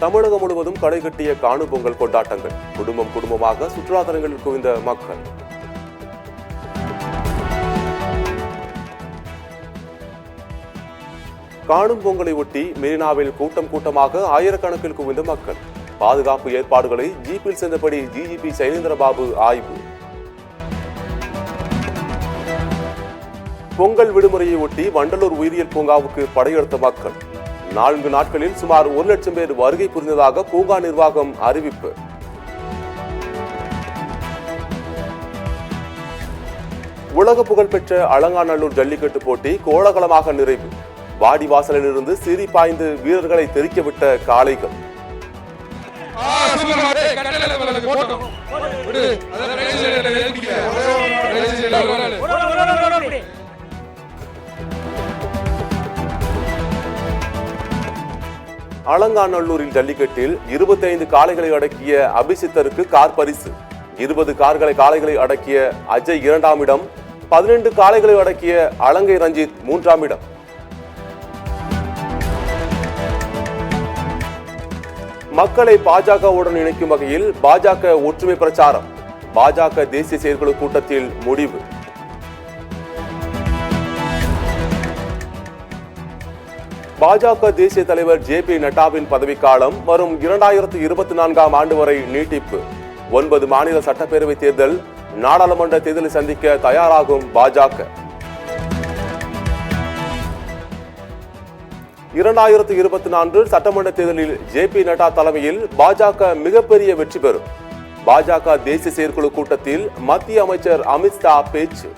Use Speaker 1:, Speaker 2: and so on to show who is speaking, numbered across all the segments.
Speaker 1: தமிழகம் முழுவதும் களை கட்டிய காணும் பொங்கல் கொண்டாட்டங்கள். குடும்பமாக சுற்றுலா தலங்களில் குவிந்த மக்கள். காணும் பொங்கலை ஒட்டி மெரினாவில் கூட்டமாக ஆயிரக்கணக்கில் குவிந்த மக்கள். பாதுகாப்பு ஏற்பாடுகளை ஜீப்பில் சென்றபடி டிஜிபி சைலேந்திரபாபு ஆய்வு. பொங்கல் விடுமுறையை ஒட்டி வண்டலூர் உயிரியல் பூங்காவுக்கு படையெடுத்த மக்கள். 4 நாட்களில் சுமார் 1 லட்சம் பேர் வருகை புரிந்ததாக பூங்கா நிர்வாகம் அறிவிப்பு. உலக புகழ்பெற்ற அலங்காநல்லூர் ஜல்லிக்கட்டு போட்டி கோலாகலமாக நிறைவு. வாடிவாசலில் இருந்து சீறி பாய்ந்து வீரர்களை தெறிக்கவிட்ட காளைகள். அலங்காநல்லூரில் ஜல்லிக்கட்டில் 25 காளைகளை அடக்கிய அபிசித்தருக்கு கார் பரிசு. 20 காளைகளை அடக்கிய அஜய் 2ஆம் இடம். 12 காளைகளை அடக்கிய அலங்கை ரஞ்சித் 3ஆம் இடம். மக்களை பாஜகவுடன் இணைக்கும் வகையில் பாஜக ஒற்றுமை பிரச்சாரம். பாஜக தேசிய செயற்குழு கூட்டத்தில் முடிவு. பாஜக தேசிய தலைவர் ஜே.பி. நட்டாவின் பதவிக்காலம் வரும் 2024ஆம் ஆண்டு வரை நீட்டிப்பு. 9 மாநில சட்டப்பேரவை தேர்தல், நாடாளுமன்ற தேர்தலை சந்திக்க தயாராகும் பாஜக. 2024 சட்டமன்ற தேர்தலில் ஜே.பி. நட்டா தலைமையில் பாஜக மிகப்பெரிய வெற்றி பெறும். பாஜக தேசிய செயற்குழு கூட்டத்தில் மத்திய அமைச்சர் அமித்ஷா பேச்சு.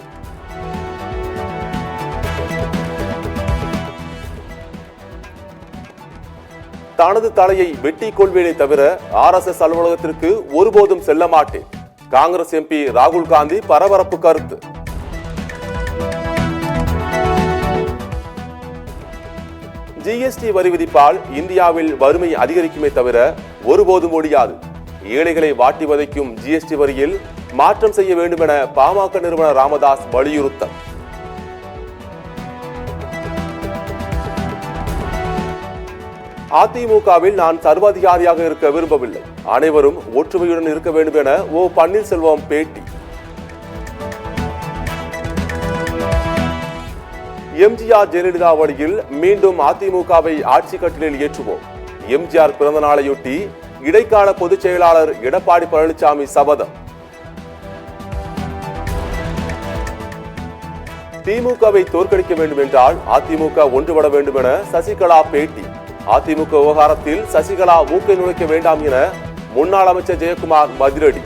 Speaker 1: தனது தலையை வெட்டி கொள்வேனே தவிர RSS அலுவலகத்திற்கு ஒருபோதும் செல்ல மாட்டேன். காங்கிரஸ் எம்பி ராகுல் காந்தி பரபரப்பு கருத்து. ஜிஎஸ்டி வரி விதிப்பால் இந்தியாவில் வறுமை அதிகரிக்குமே தவிர ஒருபோதும் முடியாது. ஏழைகளை வாட்டி வதைக்கும் ஜிஎஸ்டி வரியில் மாற்றம் செய்ய வேண்டும் என பாமக நிறுவனர் ராமதாஸ் வலியுறுத்தல். அதிமுகவில் நான் சர்வாதிகாரியாக இருக்க விரும்பவில்லை. அனைவரும் ஒற்றுமையுடன் இருக்க வேண்டும் என ஓ. பன்னீர்செல்வம் பேட்டி. எம்ஜிஆர் ஜெயலலிதா வழியில் மீண்டும் அதிமுகவை ஆட்சி கட்டிலில் ஏற்றுவோம். எம்ஜிஆர் பிறந்த நாளையொட்டி இடைக்கால பொதுச் செயலாளர் எடப்பாடி பழனிசாமி சபதம். திமுகவை தோற்கடிக்க வேண்டும் என்றால் அதிமுக ஒன்றுபட வேண்டும் என சசிகலா பேட்டி. அதிமுக விவகாரத்தில் சசிகலா மூக்கை நுழைக்க வேண்டாம் என முன்னாள் அமைச்சர் ஜெயக்குமார் பதிலடி.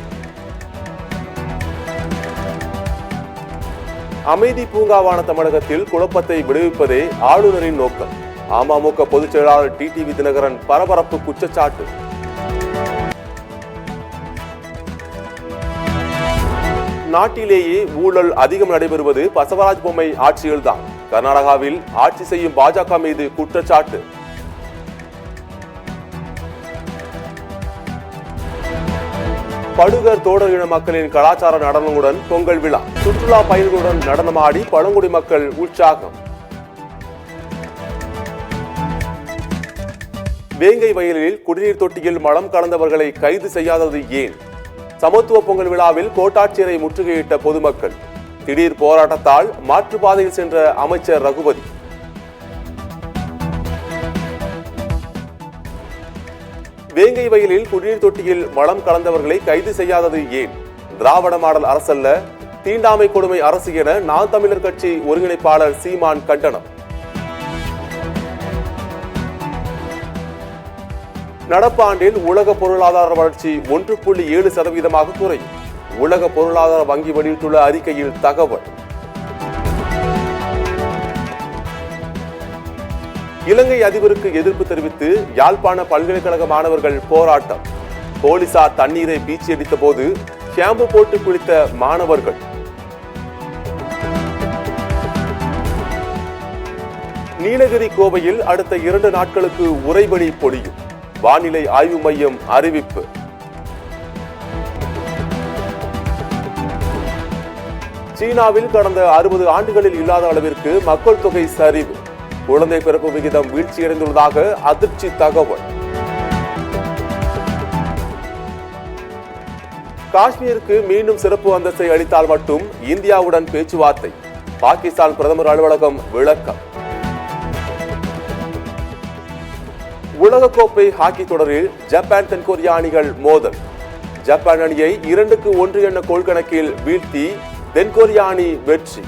Speaker 1: அமைதி பூங்காவான தமிழகத்தில் குழப்பத்தை விடுவிப்பதே ஆளுநரின் நோக்கம். அமமுக பொதுச் செயலாளர் டிடிவி தினகரன் பரபரப்பு குற்றச்சாட்டு. நாட்டிலேயே ஊழல் அதிகம் நடைபெறுவது பசவராஜ் பொம்மை ஆட்சியில்தான். கர்நாடகாவில் ஆட்சி செய்யும் பாஜக மீது குற்றச்சாட்டு. படுகர் தோடர் இன மக்களின் கலாச்சார நடனங்களுடன் பொங்கல் விழா. சுற்றுலா பயணிகளுடன் நடனமாடி பழங்குடி மக்கள் உற்சாகம். வேங்கை வயலில் குடிநீர் தொட்டியில் மலம் கலந்தவர்களை கைது செய்யாதது ஏன்? சமத்துவ பொங்கல் விழாவில் கோட்டாட்சியரை முற்றுகையிட்ட பொதுமக்கள். திடீர் போராட்டத்தால் மாற்றுப்பாதையில் சென்ற அமைச்சர் ரகுபதி. வேங்கை வயலில் குடிநீர் தொட்டியில் மலம் கலந்தவர்களை கைது செய்யாதது ஏன்? திராவிட மாடல் அரசல்ல, தீண்டாமை கொடுமை அரசு என நாம் தமிழர் கட்சி ஒருங்கிணைப்பாளர் சீமான் கண்டனம். நடப்பாண்டில் உலக பொருளாதார வளர்ச்சி 1.7% குறையும். உலக பொருளாதார வங்கி வெளியிட்டுள்ள அறிக்கையில் தகவல். இலங்கை அதிபருக்கு எதிர்ப்பு தெரிவித்து யாழ்ப்பாண பல்கலைக்கழக மாணவர்கள் போராட்டம். போலீசார் தண்ணீரை பீச்சி அடித்த போது ஷாம்பு போட்டு குளித்த மாணவர்கள். நீலகிரி கோவையில் அடுத்த 2 நாட்களுக்கு உறைபனி பொழியும். வானிலை ஆய்வு மையம் அறிவிப்பு. சீனாவில் கடந்த 60 ஆண்டுகளில் இல்லாத அளவிற்கு மக்கள் தொகை சரிவு. குழந்தை பிறப்பு விகிதம் வீழ்ச்சியடைந்துள்ளதாக அதிர்ச்சி தகவல். காஷ்மீருக்கு மீண்டும் சிறப்பு அந்தஸ்தை அளித்தால் மட்டும் இந்தியாவுடன் பேச்சுவார்த்தை. பாகிஸ்தான் பிரதமர் அலுவலகம் விளக்கம். உலகக்கோப்பை ஹாக்கி தொடரில் ஜப்பான் தென்கொரியா அணிகள் மோதல். ஜப்பான் அணியை 2-1 என்ற கோல் கணக்கில் வீழ்த்தி தென்கொரியா அணி வெற்றி.